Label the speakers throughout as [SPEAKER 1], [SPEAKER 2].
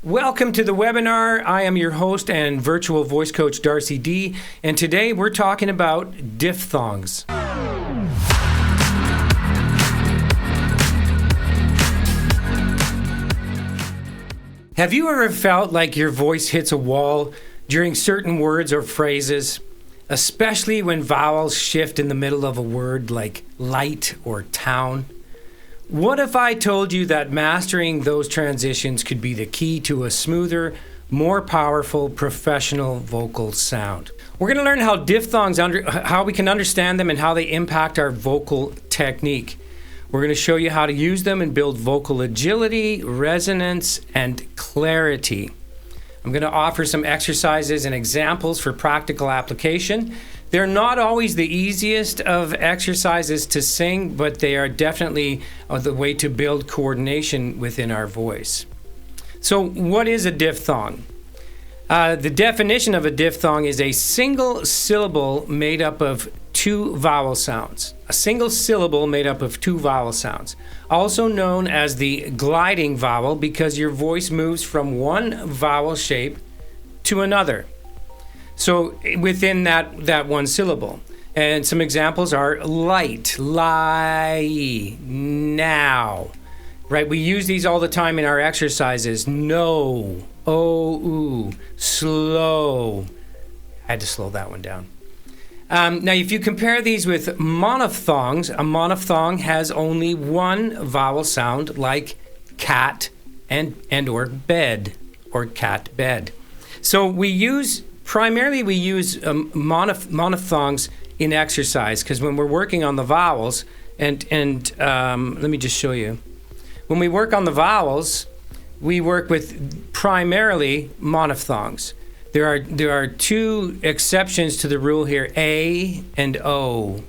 [SPEAKER 1] Welcome to the webinar. I am your host and virtual voice coach, Darcy D. And today we're talking about diphthongs. Have you ever felt like your voice hits a wall during certain words or phrases, especially when vowels shift in the middle of a word like light or town? What if I told you that mastering those transitions could be the key to a smoother, more powerful, professional vocal sound? We're going to learn how diphthongs, how we can understand them and how they impact our vocal technique. We're going to show you how to use them and build vocal agility, resonance, and clarity. I'm going to offer some exercises and examples for practical application. They're not always the easiest of exercises to sing, but they are definitely the way to build coordination within our voice. So what is a diphthong? The definition of a diphthong is a single syllable made up of two vowel sounds. A single syllable made up of two vowel sounds. Also known as the gliding vowel because your voice moves from one vowel shape to another. So within that one syllable. And some examples are light, lie, now. Right? We use these all the time in our exercises. No, oh, ooh, slow. I had to slow that one down. Now, if you compare these with monophthongs, a monophthong has only one vowel sound, like cat and or bed, or cat bed. So we use monophthongs in exercise because when we're working on the vowels, and let me just show you. When we work on the vowels, we work with primarily monophthongs. There are two exceptions to the rule here, A and O.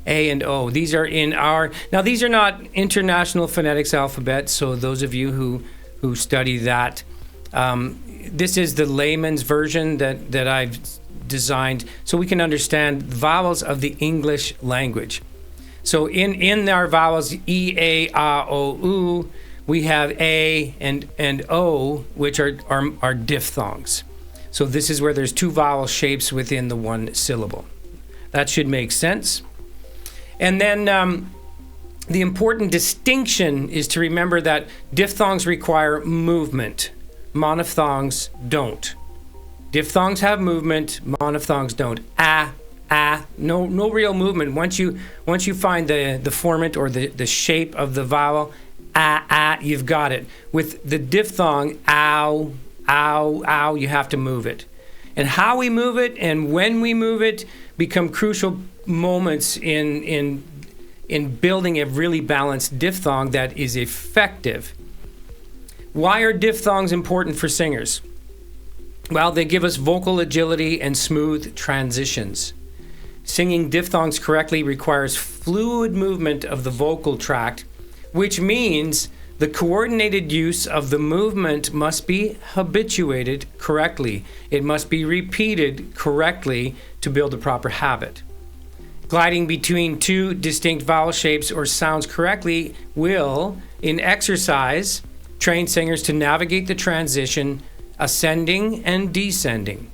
[SPEAKER 1] A and O. These are these are not international phonetics alphabet, so those of you who study that, this is the layman's version that I've designed so we can understand vowels of the English language. So in our vowels E, A, A, O, U, we have A and O, which are diphthongs. So this is where there's two vowel shapes within the one syllable. That should make sense. And then the important distinction is to remember that diphthongs require movement. Monophthongs don't. Diphthongs have movement, monophthongs don't. No real movement. Once you find the formant or the shape of the vowel, you've got it. With the diphthong, ow, ow, ow, you have to move it. And how we move it and when we move it become crucial moments in building a really balanced diphthong that is effective. Why are diphthongs important for singers? Well, they give us vocal agility and smooth transitions. Singing diphthongs correctly requires fluid movement of the vocal tract, which means the coordinated use of the movement must be habituated correctly. It must be repeated correctly to build a proper habit. Gliding between two distinct vowel shapes or sounds correctly will, in exercise, train singers to navigate the transition ascending and descending.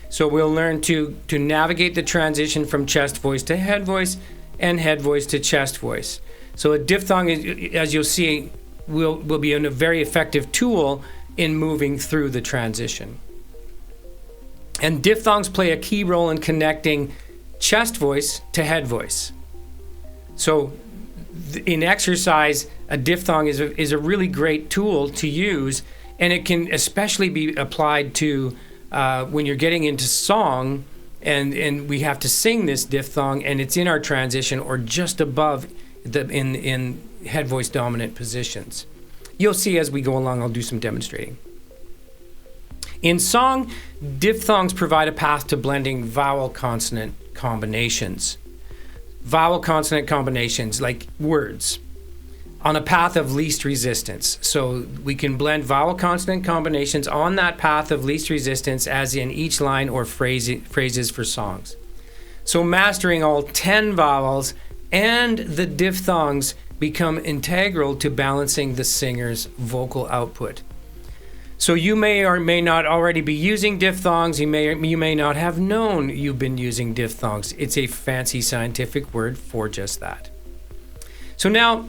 [SPEAKER 1] So we'll learn to navigate the transition from chest voice to head voice and head voice to chest voice. So a diphthong, as you'll see, will be a very effective tool in moving through the transition. And diphthongs play a key role in connecting chest voice to head voice. So in exercise, a diphthong is a really great tool to use, and it can especially be applied to when you're getting into song and we have to sing this diphthong and it's in our transition or just above in head voice dominant positions. You'll see as we go along, I'll do some demonstrating. In song, diphthongs provide a path to blending vowel consonant combinations. Vowel consonant combinations like words on a path of least resistance. So we can blend vowel consonant combinations on that path of least resistance as in each line or phrases for songs. So mastering all 10 vowels and the diphthongs become integral to balancing the singer's vocal output. So you may or may not already be using diphthongs. You may not have known you've been using diphthongs. It's a fancy scientific word for just that. So now,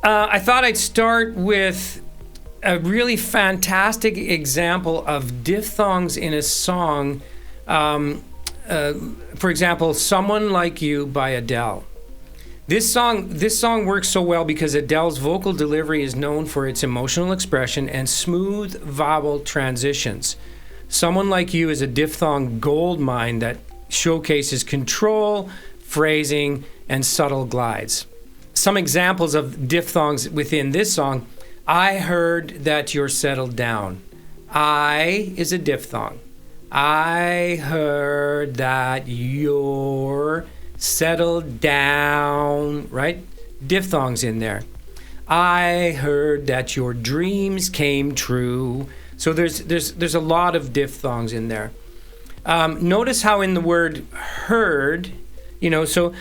[SPEAKER 1] I thought I'd start with a really fantastic example of diphthongs in a song. For example, "Someone Like You" by Adele. This song works so well because Adele's vocal delivery is known for its emotional expression and smooth vowel transitions. "Someone Like You" is a diphthong goldmine that showcases control, phrasing, and subtle glides. Some examples of diphthongs within this song: "I heard that you're settled down." I is a diphthong. I heard that you're settled down, right? Diphthongs in there. I heard that your dreams came true. So there's a lot of diphthongs in there. Notice how in the word heard, so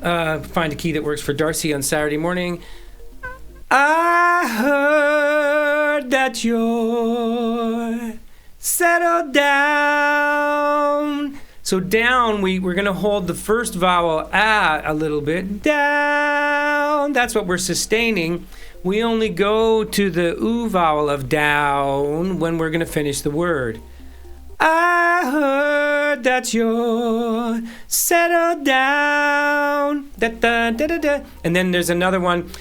[SPEAKER 1] find a key that works for Darcy on Saturday morning. I heard that you're settled down. So down, we're going to hold the first vowel a little bit. Down. That's what we're sustaining. We only go to the oo vowel of down when we're going to finish the word. I heard that you're settled down. Da, da, da, da, da. And then there's another one.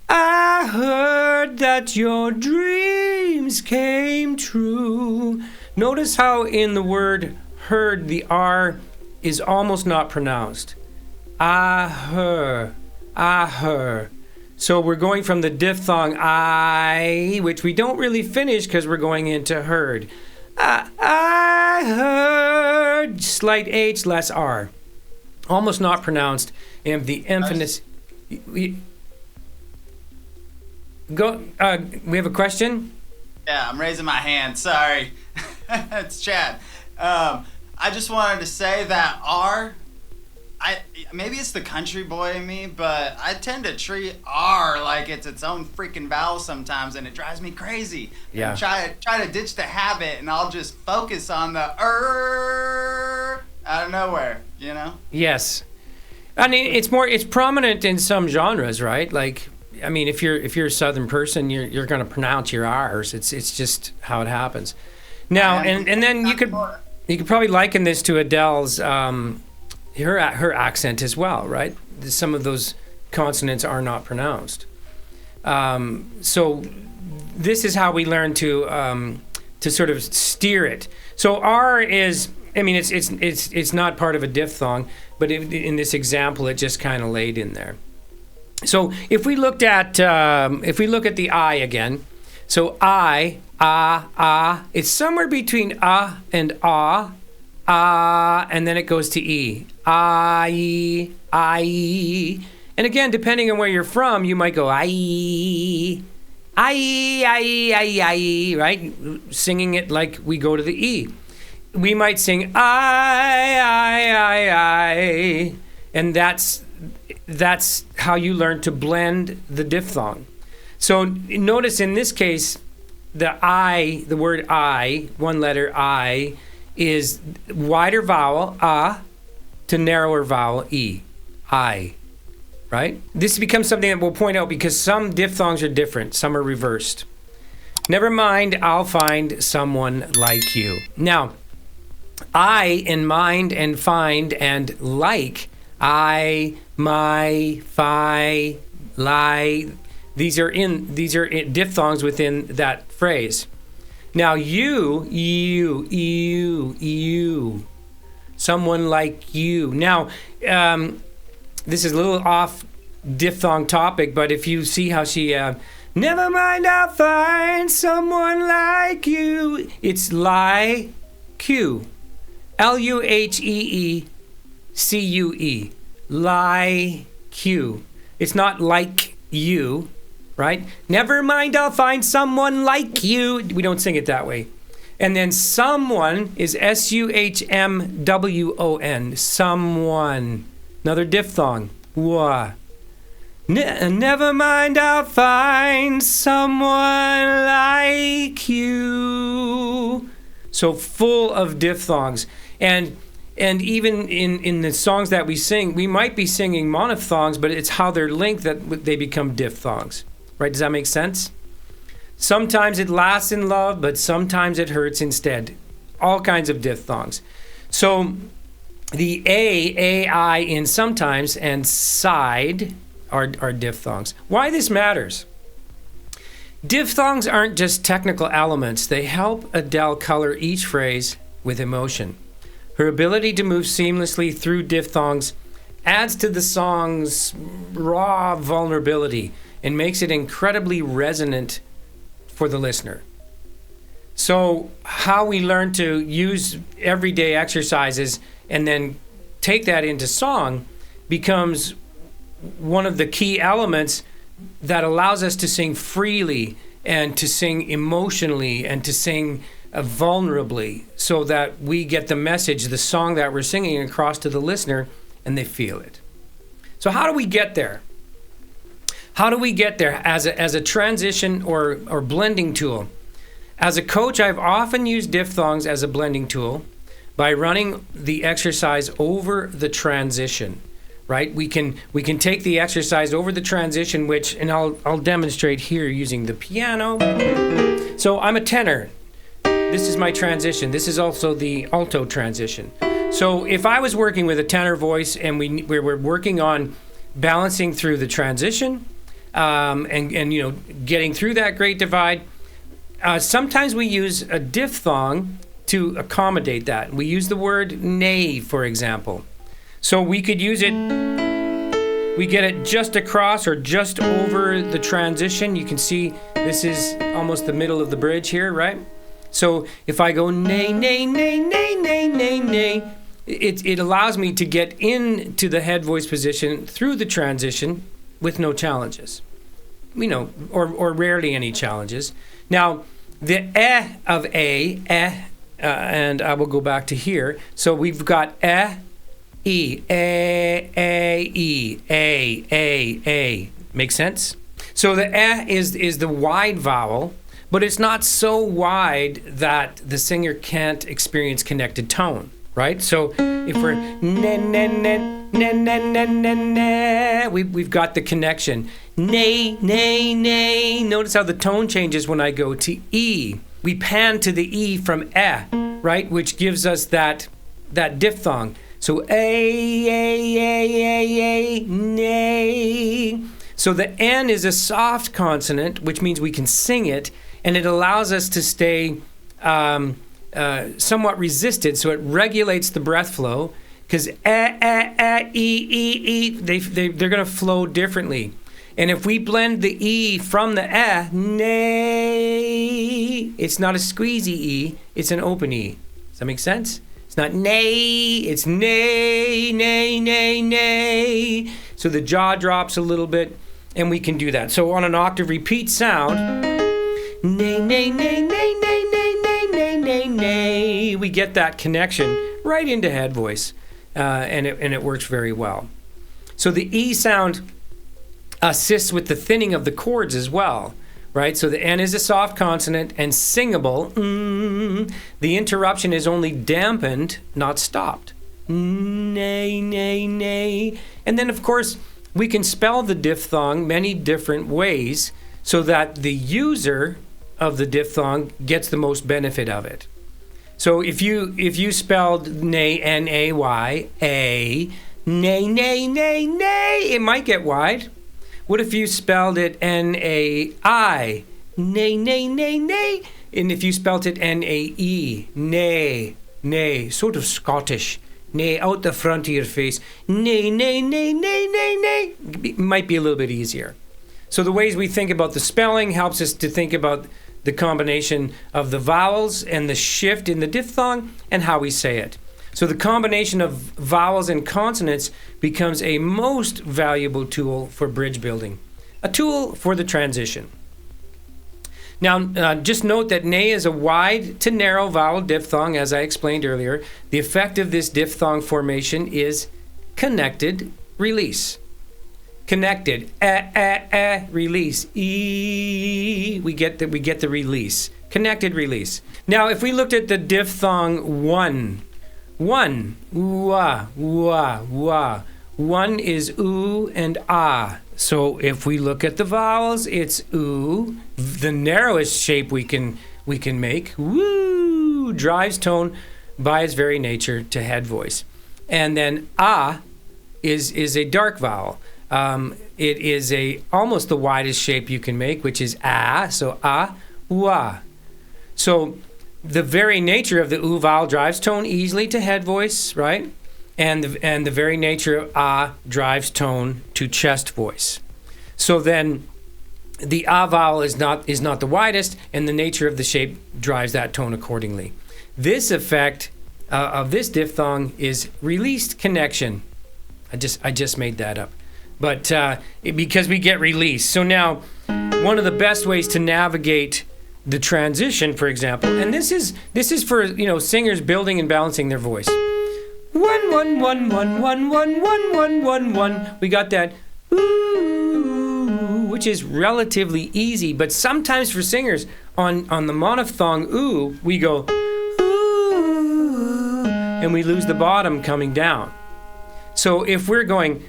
[SPEAKER 1] I heard that your dreams came true. Notice how in the word heard, the R is almost not pronounced. I heard. So we're going from the diphthong I, which we don't really finish because we're going into heard. I heard, slight H, less R. Almost not pronounced. And the emphasis. We have a question?
[SPEAKER 2] Yeah, I'm raising my hand. Sorry. It's Chad. I just wanted to say that R, maybe it's the country boy in me, but I tend to treat R like it's its own freaking vowel sometimes, and it drives me crazy.
[SPEAKER 1] Yeah.
[SPEAKER 2] And try to ditch the habit, and I'll just focus on the out of nowhere,
[SPEAKER 1] Yes. I mean, it's prominent in some genres, right? Like, I mean, if you're a Southern person, you're going to pronounce your R's. It's just how it happens. Now, and then you could probably liken this to Adele's her accent as well, right? Some of those consonants are not pronounced. So this is how we learn to sort of steer it. So R is, I mean, it's not part of a diphthong, but in this example, it just kind of laid in there. So if we look at the I again, so I, it's somewhere between and and then it goes to E. I. And again, depending on where you're from, you might go I, right? Singing it like we go to the E. We might sing I, and that's how you learn to blend the diphthong. So notice in this case, the word I, one letter I, is wider vowel to narrower vowel E. I. Right? This becomes something that we'll point out because some diphthongs are different. Some are reversed. Never mind, I'll find someone like you. Now, I in mind and find and like, I, my, fi, lie. These are diphthongs within that phrase. Now, you, someone like you. Now, this is a little off diphthong topic, but if you see how she, never mind, I'll find someone like you. It's like Q. Luheecue. Like Q. It's not like you, right? Never mind, I'll find someone like you. We don't sing it that way. And then someone is SUHMWON. Someone. Another diphthong. Wah. Never mind, I'll find someone like you. So full of diphthongs. And even in the songs that we sing, we might be singing monophthongs, but it's how they're linked that they become diphthongs. Right? Does that make sense? Sometimes it lasts in love, but sometimes it hurts instead. All kinds of diphthongs. So the A-I in sometimes and side are diphthongs. Why this matters? Diphthongs aren't just technical elements. They help Adele color each phrase with emotion. Her ability to move seamlessly through diphthongs adds to the song's raw vulnerability and makes it incredibly resonant for the listener. So how we learn to use everyday exercises and then take that into song becomes one of the key elements that allows us to sing freely and to sing emotionally and to sing vulnerably, so that we get the message, the song that we're singing, across to the listener and they feel it. So how do we get there? How do we get there as a transition or blending tool? As a coach, I've often used diphthongs as a blending tool by running the exercise over the transition. Right? We can take the exercise over the transition, and I'll demonstrate here using the piano. So I'm a tenor. This is my transition. This is also the alto transition. So if I was working with a tenor voice and we were working on balancing through the transition and getting through that great divide, sometimes we use a diphthong to accommodate that. We use the word nay, for example. So we could use it, we get it just across or just over the transition. You can see this is almost the middle of the bridge here, right? So if I go nay, nay, nay, nay, nay, nay, nay, it allows me to get into the head voice position through the transition with no challenges, or rarely any challenges. Now, the of and I will go back to here. So we've got E, A. Make sense? So the is the wide vowel, but it's not so wide that the singer can't experience connected tone, right? So if we're we've got the connection. Nay, nay, nay. Notice how the tone changes when I go to E. We pan to the E from right? Which gives us that diphthong. So A, nay. So the N is a soft consonant, which means we can sing it, and it allows us to stay somewhat resisted, so it regulates the breath flow, because E, they're going to flow differently. And if we blend the E from the nay, it's not a squeezy E, it's an open E. Does that make sense? It's not nay, it's nay, nay, nay, nay. So the jaw drops a little bit, and we can do that. So on an octave repeat sound, nay, nay, nay, nay, nay, nay, nay, nay, nay, nay, we get that connection right into head voice, and it works very well. So the E sound assists with the thinning of the chords as well. Right, so the N is a soft consonant and singable. The interruption is only dampened, not stopped. Nay, nay, nay. And then, of course, we can spell the diphthong many different ways so that the user of the diphthong gets the most benefit of it. So if you spelled nay, N-A-Y, nay, nay, nay, nay, it might get wide. What if you spelled it N-A-I, nay, nay, nay, nay? And if you spelled it N-A-E, nay, nay, sort of Scottish, nay, out the front of your face, nay, nay, nay, nay, nay, nay, it might be a little bit easier. So the ways we think about the spelling helps us to think about the combination of the vowels and the shift in the diphthong and how we say it. So the combination of vowels and consonants becomes a most valuable tool for bridge building, a tool for the transition. Now, just note that nay is a wide to narrow vowel diphthong, as I explained earlier. The effect of this diphthong formation is connected release. connected. Release. E. We get the release. Connected release. Now, if we looked at the diphthong one, wa, wa, wa. One is oo and ah. So if we look at the vowels, it's oo, the narrowest shape we can make. Woo, drives tone by its very nature to head voice. And then ah is a dark vowel. It is almost the widest shape you can make, which is ah. So ah, wa. So the very nature of the oo vowel drives tone easily to head voice, right? And the very nature of ah drives tone to chest voice. So then the ah vowel is not the widest, and the nature of the shape drives that tone accordingly. This effect of this diphthong is released connection. I just made that up, but because we get release. So now, one of the best ways to navigate the transition, for example, and this is for singers building and balancing their voice. 1 1 1 1 1 1 1 1 1 1. We got that ooh, which is relatively easy, but sometimes for singers on the monophthong ooh, we go ooh, and we lose the bottom coming down. So if we're going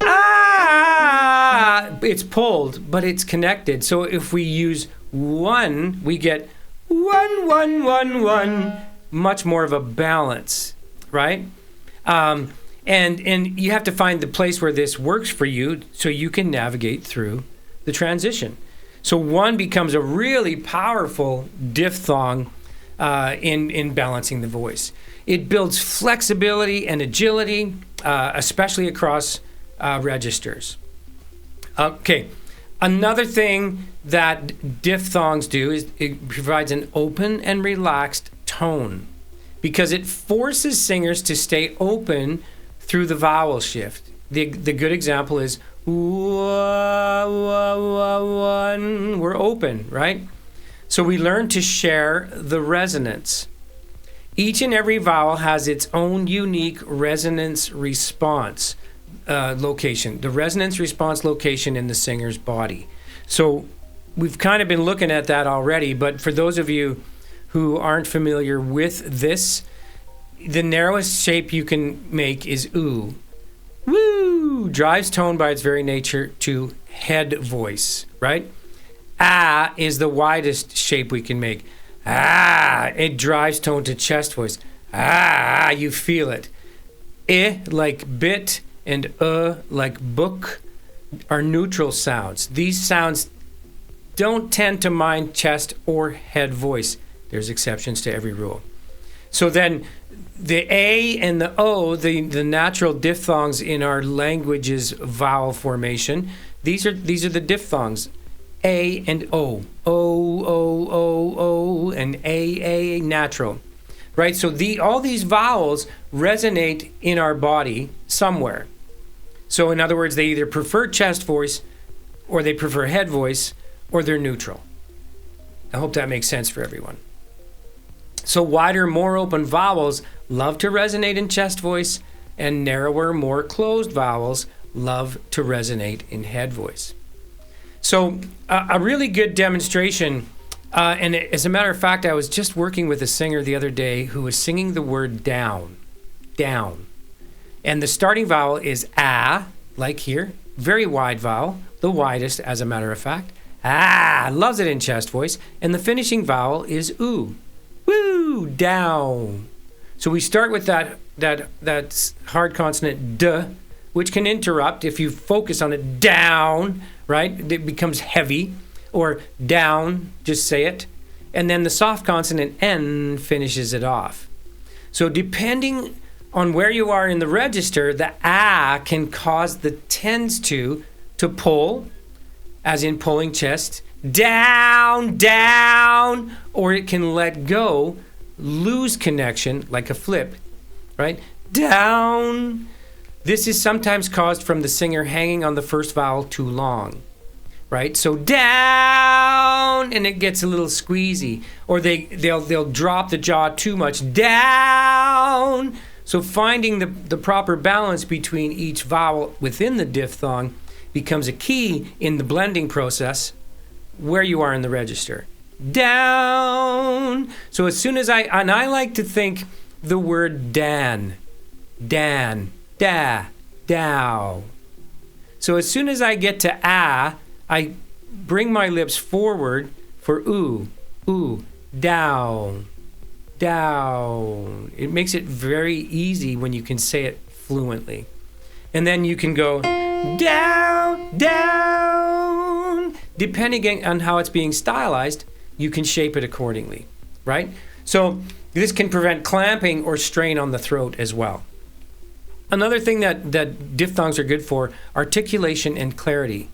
[SPEAKER 1] ah, it's pulled, but it's connected. So if we use one, we get 1 1 1 1, much more of a balance, right? And you have to find the place where this works for you so you can navigate through the transition. So one becomes a really powerful diphthong in balancing the voice. It builds flexibility and agility, especially across registers. Okay, another thing that diphthongs do is it provides an open and relaxed tone, because it forces singers to stay open through the vowel shift. The good example is wah, wah, wah, one. We're open, right? So we learn to share the resonance. Each and every vowel has its own unique resonance response location, the resonance response location in the singer's body. So we've kind of been looking at that already, but for those of you who aren't familiar with this, the narrowest shape you can make is oo. Woo! Drives tone by its very nature to head voice, right? Ah is the widest shape we can make. Ah, it drives tone to chest voice. Ah, you feel it. I like bit and like book are neutral sounds. These sounds don't tend to mind chest or head voice. There's exceptions to every rule. So then the A and the O, the natural diphthongs in our language's vowel formation, these are the diphthongs. A and O. O, O, O, O, and A, natural. Right? So all these vowels resonate in our body somewhere. So in other words, they either prefer chest voice, or they prefer head voice, or they're neutral. I hope that makes sense for everyone. So wider, more open vowels love to resonate in chest voice, and narrower, more closed vowels love to resonate in head voice. So a really good demonstration, and as a matter of fact, I was just working with a singer the other day who was singing the word down. And the starting vowel is ah, like here, very wide vowel, the widest as a matter of fact. Ah, loves it in chest voice. And the finishing vowel is oo. Woo, down. So we start with that hard consonant d, which can interrupt if you focus on it. Down, right? It becomes heavy. Or down, just say it. And then the soft consonant n finishes it off. So depending on where you are in the register, the ah can cause the tends to pull, as in pulling chest, down, down, or it can let go, lose connection, like a flip, right? Down. This is sometimes caused from the singer hanging on the first vowel too long, right? So down, and it gets a little squeezy, or they'll drop the jaw too much, down. So finding the proper balance between each vowel within the diphthong becomes a key in the blending process where you are in the register. Down. So as soon as I like to think the word dan, da, dow. So as soon as I get to ah, I bring my lips forward for ooh, down, down. It makes it very easy when you can say it fluently. And then you can go down, down. Depending on how it's being stylized, you can shape it accordingly, right? So this can prevent clamping or strain on the throat as well. Another thing that diphthongs are good for, articulation and clarity.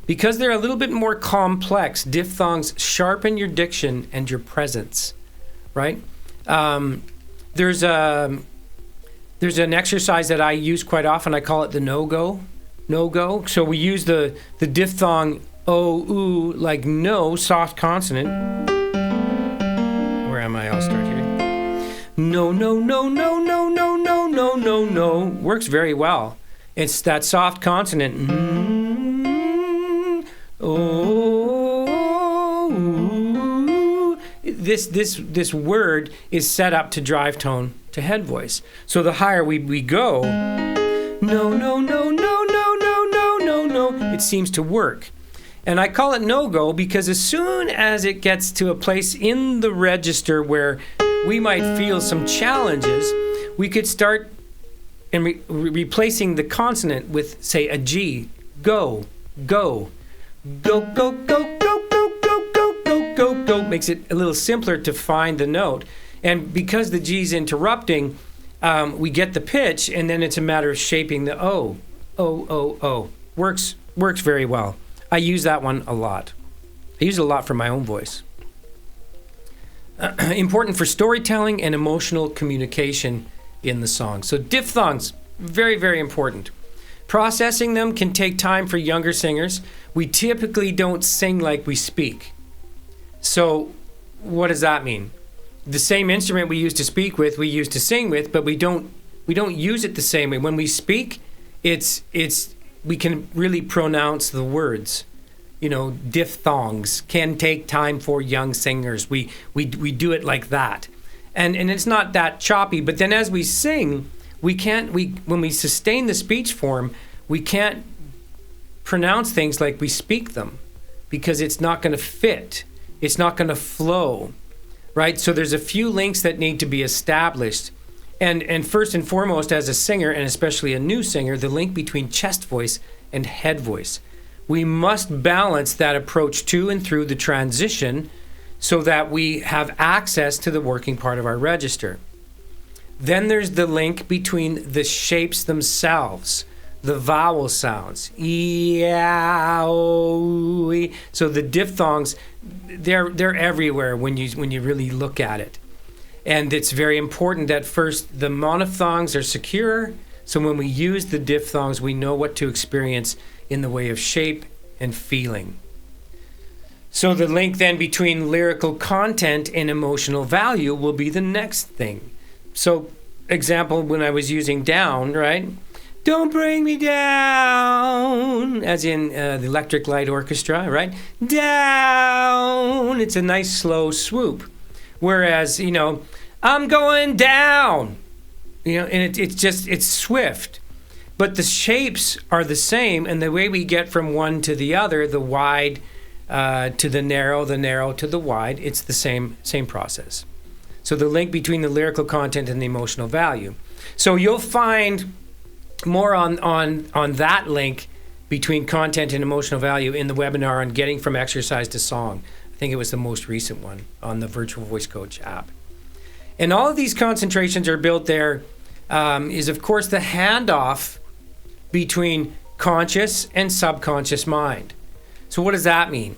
[SPEAKER 1] Because they're a little bit more complex, diphthongs sharpen your diction and your presence, right? There's an exercise that I use quite often. I call it the no-go. No-go. So we use the diphthong O, oo, like no, soft consonant. Where am I? I'll start here. No, no, no, no, no, no, no, no, no, no. Works very well. It's that soft consonant. Oh. This word is set up to drive tone to head voice. So the higher we go, no, no, no, no, no, no, no, no, no, it seems to work. And I call it no-go because as soon as it gets to a place in the register where we might feel some challenges, we could start replacing the consonant with, say, a G. Go, go, go, go, go, go, go, go, go, go, go, go. Makes it a little simpler to find the note. And because the G's interrupting, we get the pitch, and then it's a matter of shaping the O. O, O, O. Works very well. I use that one a lot. I use it a lot for my own voice. Important for storytelling and emotional communication in the song. So diphthongs, very, very important. Processing them can take time for younger singers. We typically don't sing like we speak. So what does that mean? The same instrument we use to speak with, we use to sing with, but we don't use it the same way. When we speak, we can really pronounce the words. You know, diphthongs can take time for young singers. We do it like that. And it's not that choppy, but then as we sing, when we sustain the speech form, we can't pronounce things like we speak them because it's not going to fit. It's not going to flow, right? So there's a few links that need to be established. And first and foremost, as a singer, and especially a new singer, the link between chest voice and head voice. We must balance that approach to and through the transition so that we have access to the working part of our register. Then there's the link between the shapes themselves, the vowel sounds. Yeah, oh, so the diphthongs, they're everywhere when you really look at it. And it's very important that first the monophthongs are secure, so when we use the diphthongs, we know what to experience in the way of shape and feeling. So the link then between lyrical content and emotional value will be the next thing. So, example, when I was using down, right? Don't bring me down, as in the Electric Light Orchestra, right? Down. It's a nice slow swoop. Whereas, I'm going down, and it's swift. But the shapes are the same, and the way we get from one to the other, the wide to the narrow to the wide, it's the same process. So the link between the lyrical content and the emotional value. So you'll find more on that link between content and emotional value in the webinar on getting from exercise to song. I think it was the most recent one on the Virtual Voice Coach app. And all of these concentrations are built there is, of course, the handoff between conscious and subconscious mind. So what does that mean?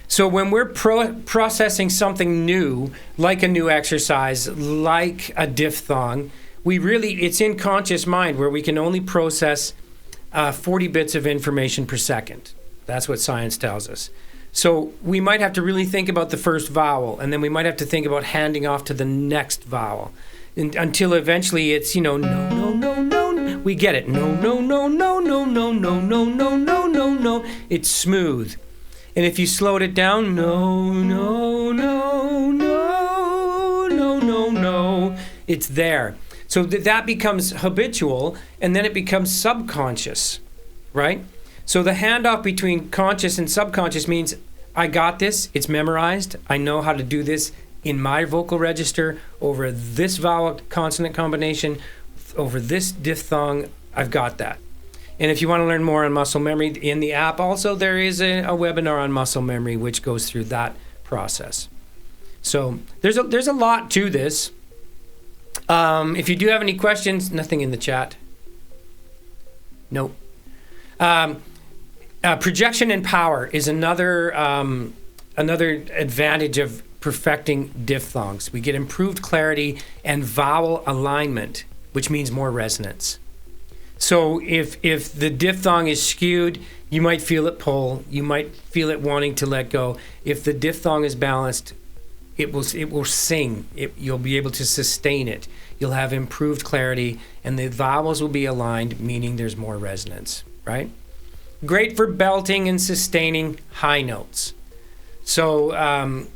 [SPEAKER 1] So when we're processing something new, like a new exercise, like a diphthong, it's in conscious mind where we can only process 40 bits of information per second. That's what science tells us. So we might have to really think about the first vowel, and then we might have to think about handing off to the next vowel until eventually it's, no, no, no, no, no. We get it. No, no, no, no, no, no, no, no, no, no, no, no, it's smooth. And if you slowed it down, no, no, no, no, no, no, no, it's there. So that becomes habitual, and then it becomes subconscious, right? So the handoff between conscious and subconscious means I got this, it's memorized, I know how to do this in my vocal register over this vowel consonant combination, over this diphthong, I've got that. And if you want to learn more on muscle memory, in the app also there is a webinar on muscle memory which goes through that process. So there's a lot to this. If you do have any questions, nothing in the chat. Nope. Projection and power is another advantage of perfecting diphthongs. We get improved clarity and vowel alignment, which means more resonance. So if the diphthong is skewed, you might feel it pull. You might feel it wanting to let go. If the diphthong is balanced, it will sing. You'll be able to sustain it. You'll have improved clarity, and the vowels will be aligned, meaning there's more resonance, right? Great for belting and sustaining high notes. So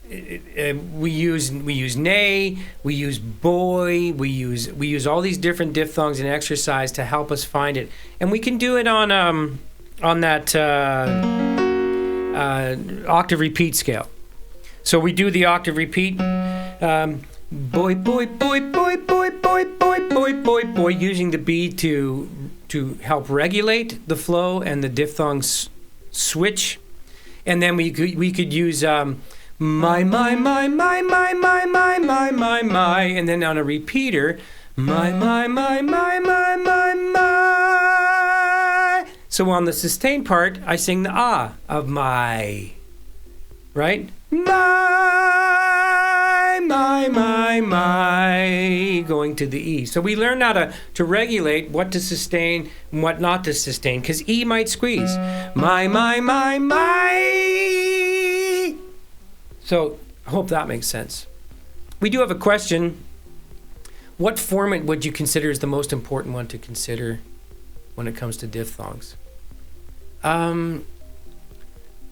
[SPEAKER 1] we use nay, we use boy, we use all these different diphthongs in exercise to help us find it, and we can do it on that octave repeat scale. So we do the octave repeat, boy, boy, boy, boy, boy, boy, boy, boy, boy, boy, using the B to help regulate the flow and the diphthongs switch, and then we could use my, and then on a repeater, my. So on the sustained part, I sing the ah of my, right? My, going to the E. So we learn how to regulate what to sustain and what not to sustain, because E might squeeze. My. So I hope that makes sense. We do have a question. What format would you consider is the most important one to consider when it comes to diphthongs?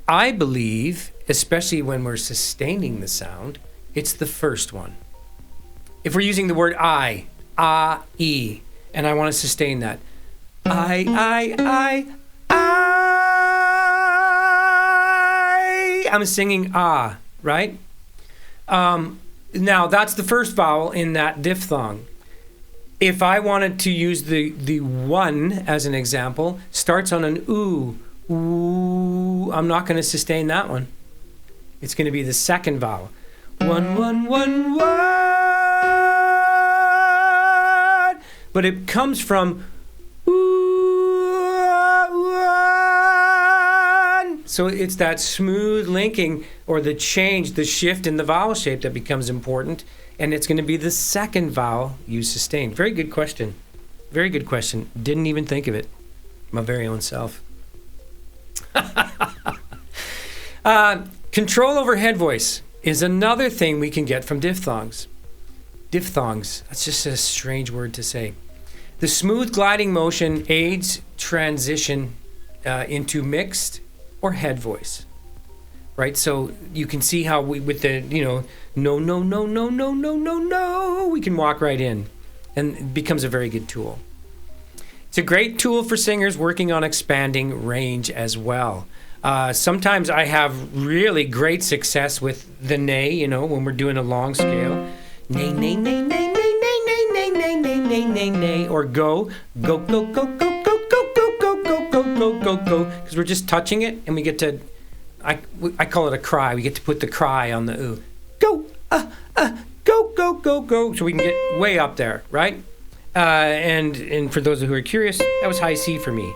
[SPEAKER 1] I believe, especially when we're sustaining the sound, it's the first one. If we're using the word I, E, and I want to sustain that, I'm singing ah, right? Now, that's the first vowel in that diphthong. If I wanted to use the one as an example, starts on an ooh, I'm not going to sustain that one. It's going to be the second vowel. One. But it comes from one. So it's that smooth linking or the change, the shift in the vowel shape that becomes important. And it's going to be the second vowel you sustain. Very good question. Very good question. Didn't even think of it. My very own self. Control over head voice is another thing we can get from diphthongs. Diphthongs, that's just a strange word to say. The smooth gliding motion aids transition into mixed or head voice. Right? So you can see how with the, no, we can walk right in, and it becomes a very good tool. It's a great tool for singers working on expanding range as well. Sometimes I have really great success with the nay, when we're doing a long scale. Nay, nay, nay, nay, nay, nay, nay, nay, nay, nay, nay, nay, nay, or go, go, go, go, go, go, go, go, go, go, go, go, go, go, because we're just touching it, and we get to, I call it a cry. We get to put the cry on the ooh. Go, go, go, go, go, so we can get way up there, right? And for those who are curious, that was high C for me.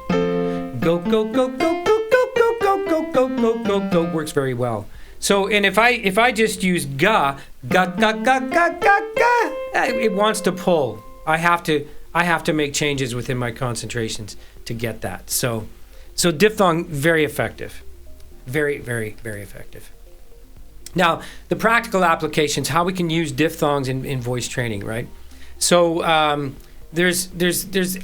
[SPEAKER 1] Go, go, go, go, go, go, go, go, go, go, go, go, go, works very well. So, and if I just use ga, it wants to pull. I have to make changes within my concentrations to get that. So diphthong, very effective. Very, very, very effective. Now, the practical applications, how we can use diphthongs in voice training, right? So there's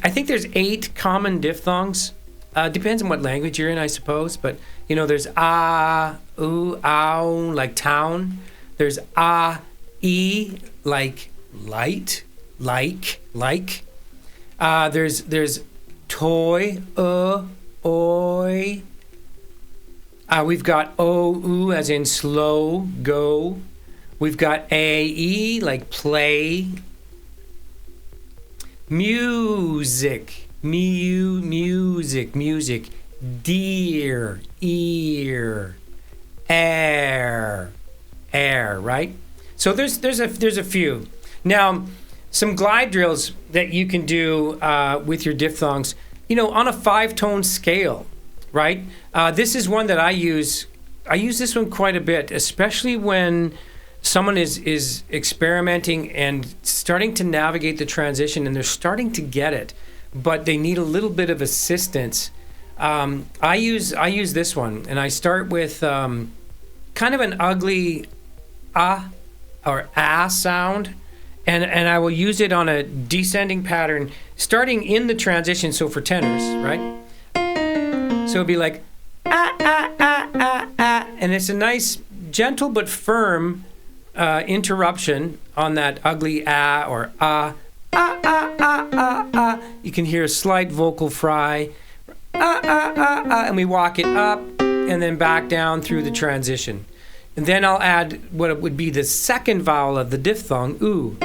[SPEAKER 1] I think there's 8 common diphthongs Depends on what language you're in, I suppose. But, you know, there's ah, ooh, ow, like town. There's ah, e, like light, like. There's toy, oi. We've got o, oo, as in slow, go. We've got a, e, like play. Music, music. Dear, ear, air, right? So there's a few. Now, some glide drills that you can do with your diphthongs, you know, on a 5-tone scale, right? This is one that I use. I use this one quite a bit, especially when someone is experimenting and starting to navigate the transition, and they're starting to get it, but they need a little bit of assistance. I use this one, and I start with kind of an ugly or sound, and I will use it on a descending pattern, starting in the transition. So for tenors, right? So it'd be like and it's a nice, gentle but firm interruption on that ugly or You can hear a slight vocal fry, and we walk it up and then back down through the transition. And then I'll add what would be the second vowel of the diphthong, oo.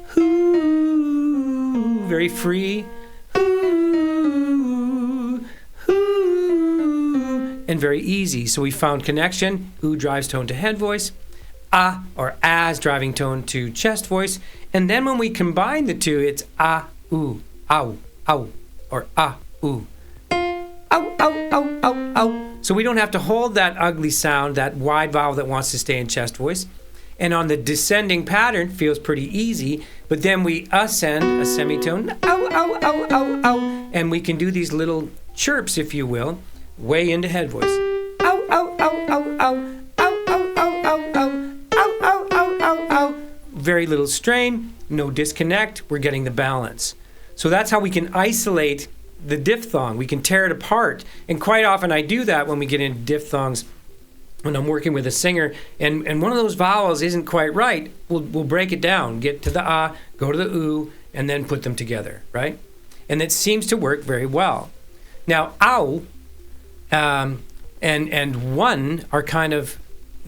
[SPEAKER 1] Hoo, very free. Hoo, hoo, and very easy. So we found connection. Oo drives tone to head voice. Or as driving tone to chest voice. And then when we combine the two, it's ooh, ow, ow, or ooh. Ow, ow, ow, ow, ow. So we don't have to hold that ugly sound, that wide vowel that wants to stay in chest voice. And on the descending pattern, feels pretty easy, but then we ascend a semitone, ow, ow, ow, ow, ow. And we can do these little chirps, if you will, way into head voice. Ow, ow, ow, ow, ow. Very little strain, no disconnect, we're getting the balance. So that's how we can isolate the diphthong. We can tear it apart. And quite often I do that when we get into diphthongs, when I'm working with a singer, and one of those vowels isn't quite right, we'll break it down, get to the go to the oo, and then put them together, right? And it seems to work very well. Now, ow and one are kind of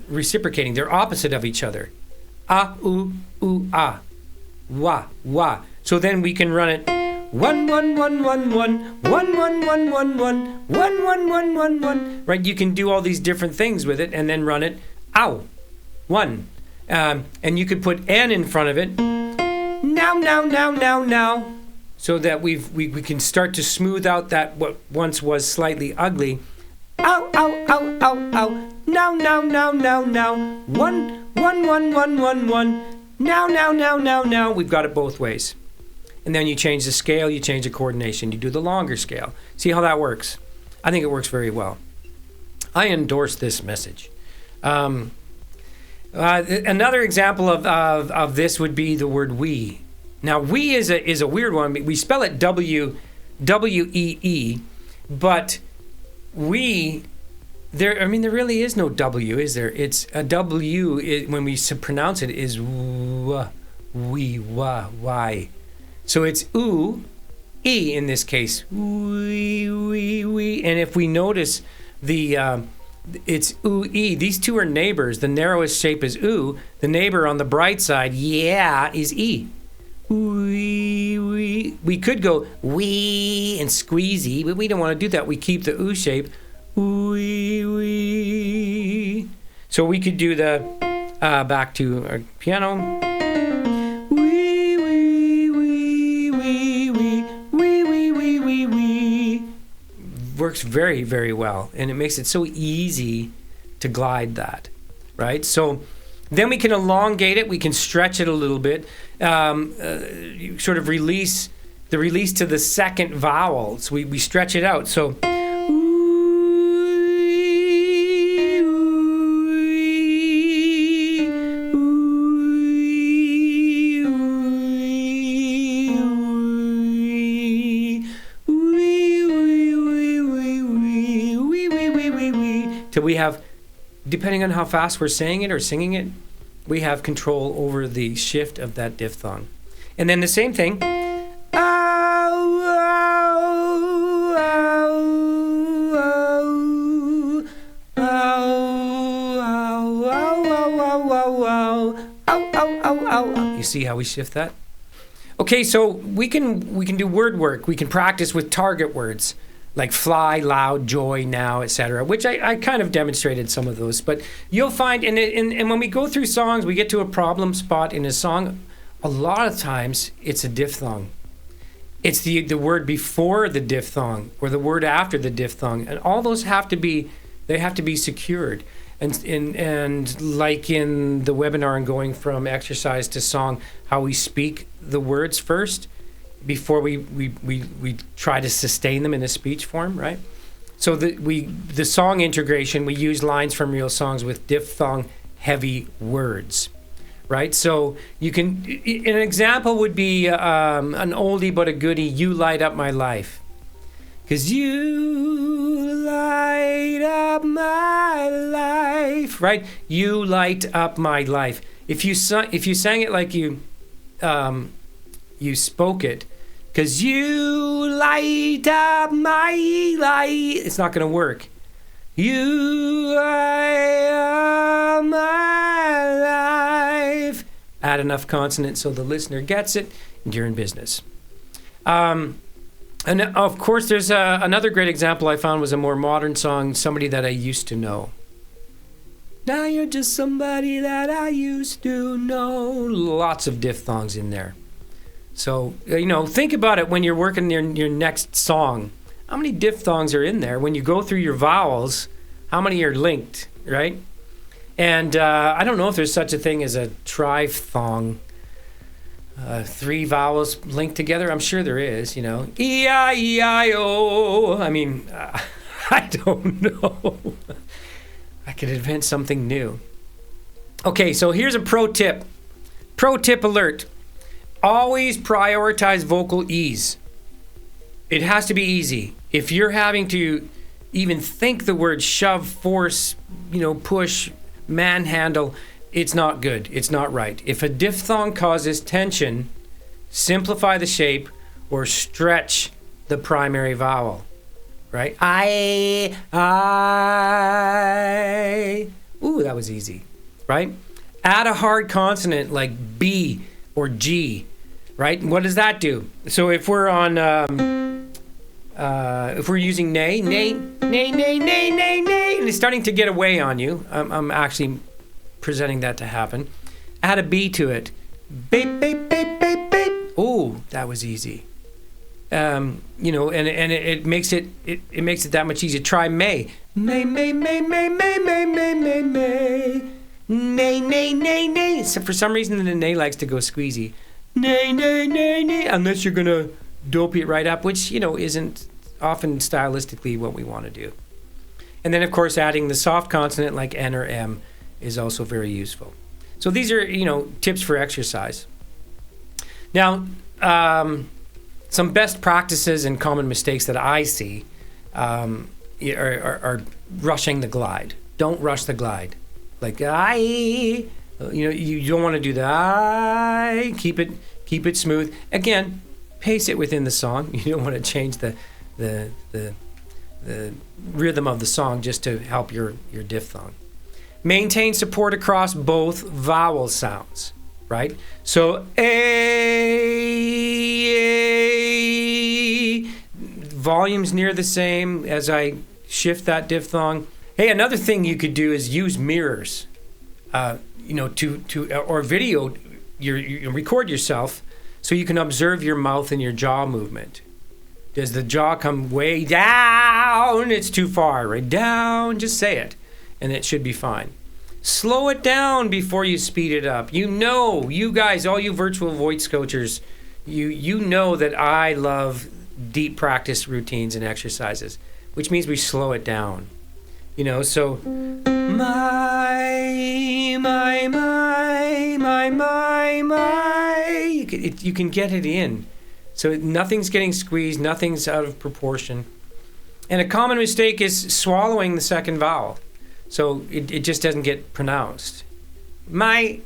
[SPEAKER 1] reciprocating. They're opposite of each other. Ooh, ah. Wah, wah. So then we can run it 1 1 1 1 1 1 1 1 1 1 1 1 1 1 1. Right? You can do all these different things with it and then run it ow. 1. And you could put N in front of it. Now. So that we can start to smooth out that what once was slightly ugly. Ow, ow, ow, ow, ow. Now. 1 1 1 1 1 1. Now. We've got it both ways. And then you change the scale, you change the coordination, you do the longer scale. See how that works? I think it works very well. I endorse this message. Another example of this would be the word we. Now, we is a weird one. We spell it W-E-E, but we... there really is no W, is there? It's a W, when we pronounce it, is w, we, wa, why. So it's oo, e in this case. We. And if we notice it's oo, e. These two are neighbors. The narrowest shape is oo. The neighbor on the bright side, is e. We could go wee and squeezy, but we don't want to do that. We keep the oo shape. Wee. So we could do the back to our piano. Wee. Works very, very well, and it makes it so easy to glide that, right? So then we can elongate it. We can stretch it a little bit. Sort of release to the second vowel. So we stretch it out. So. till we have, depending on how fast we're saying it or singing it, we have control over the shift of that diphthong. And then the same thing. You see how we shift that? Okay, so we can do word work. We can practice with target words like fly, loud, joy, now, etc., which I kind of demonstrated some of those. But you'll find, and when we go through songs, we get to a problem spot in a song. A lot of times, it's a diphthong. It's the word before the diphthong or the word after the diphthong, and all those have to be secured. And like in the webinar and going from exercise to song, how we speak the words first before we try to sustain them in a speech form, right? So the song integration, we use lines from real songs with diphthong heavy words, right? So you can, an example would be an oldie but a goodie, You Light Up My Life. 'Cause you light up my life, right? You light up my life. If you sang it like you spoke it, 'cause you light up my life, it's not going to work. You light up my life. Add enough consonants so the listener gets it, and you're in business. And of course, there's another great example I found was a more modern song, Somebody That I Used to Know. Now you're just somebody that I used to know. Lots of diphthongs in there. So, think about it when you're working your next song. How many diphthongs are in there? When you go through your vowels, how many are linked, right? And I don't know if there's such a thing as a triphthong. 3 vowels linked together. I'm sure there is, E-I-E-I-O. I mean, I don't know. I could invent something new. Okay, so here's a pro tip. Pro tip alert. Always prioritize vocal ease. It has to be easy. If you're having to even think the word shove, force, push, manhandle, it's not good. It's not right. If a diphthong causes tension, simplify the shape or stretch the primary vowel, right? I. Ooh, that was easy, right? Add a hard consonant like B or G, right? And what does that do? So if we're on, if we're using nay, and it's starting to get away on you, I'm actually presenting that to happen. Add a B to it. Beep, beep, beep, beep, beep. Oh, that was easy. And it makes it that much easier. Try may. May, may, may, may, may, may, may, may, may. Nay, nay, nay, nay. So for some reason the nay likes to go squeezy. Nay, nay, nay, nay. Unless you're gonna dopey it right up, which isn't often stylistically what we want to do. And then of course adding the soft consonant like N or M is also very useful. So these are, tips for exercise. Now, some best practices and common mistakes that I see are rushing the glide. Don't rush the glide. Like you don't want to do the I. Keep it smooth. Again, pace it within the song. You don't want to change the rhythm of the song just to help your diphthong. Maintain support across both vowel sounds, right? So A, volume's near the same as I shift that diphthong. Hey, another thing you could do is use mirrors, or video. You record yourself so you can observe your mouth and your jaw movement. Does the jaw come way down? It's too far, right? Down, just say it. And it should be fine. Slow it down before you speed it up. You guys, all you virtual voice coachers, you know that I love deep practice routines and exercises, which means we slow it down. So you can get it in. So nothing's getting squeezed, nothing's out of proportion. And a common mistake is swallowing the second vowel. So it just doesn't get pronounced. Right?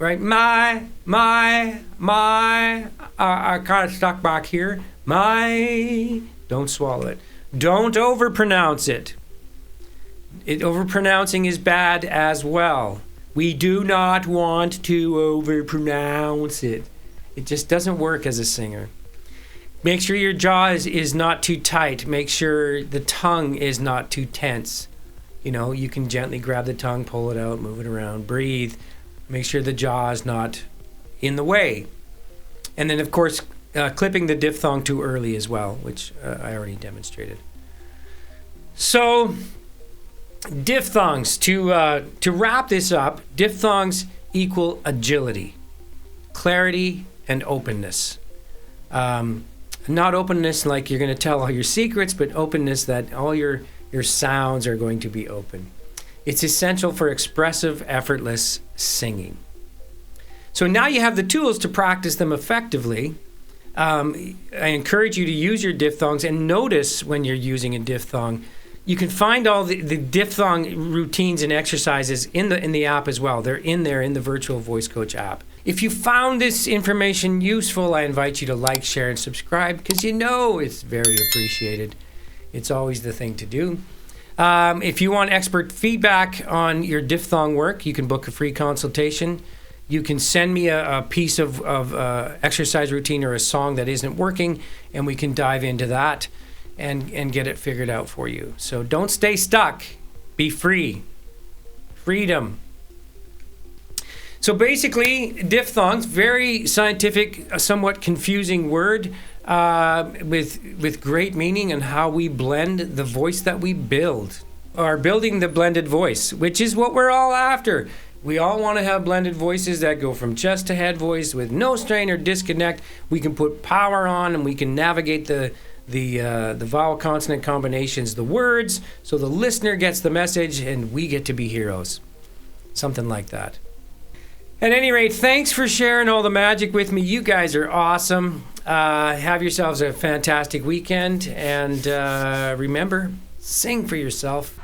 [SPEAKER 1] I kind of stuck back here. Don't swallow it. Don't overpronounce it. Overpronouncing is bad as well. We do not want to overpronounce it. It just doesn't work as a singer. Make sure your jaw is not too tight. Make sure the tongue is not too tense. You can gently grab the tongue, pull it out, move it around, breathe. Make sure the jaw is not in the way. And then, of course, clipping the diphthong too early as well, which I already demonstrated. So, diphthongs. To wrap this up, diphthongs equal agility, clarity, and openness. Not openness like you're going to tell all your secrets, but openness that all your sounds are going to be open. It's essential for expressive, effortless singing. So now you have the tools to practice them effectively. I encourage you to use your diphthongs and notice when you're using a diphthong. You can find all the diphthong routines and exercises in the app as well. They're in there in the Virtual Voice Coach app. If you found this information useful, I invite you to like, share, and subscribe because it's very appreciated. It's always the thing to do. If you want expert feedback on your diphthong work, you can book a free consultation. You can send me a piece of exercise routine or a song that isn't working, and we can dive into that and get it figured out for you. So don't stay stuck. Be free. Freedom. So basically, diphthongs, very scientific, somewhat confusing word with great meaning and how we blend the voice that we build. Or building the blended voice, which is what we're all after. We all want to have blended voices that go from chest to head voice with no strain or disconnect. We can put power on and we can navigate the vowel consonant combinations, the words, so the listener gets the message and we get to be heroes. Something like that. At any rate, thanks for sharing all the magic with me. You guys are awesome. Have yourselves a fantastic weekend. And remember, sing for yourself.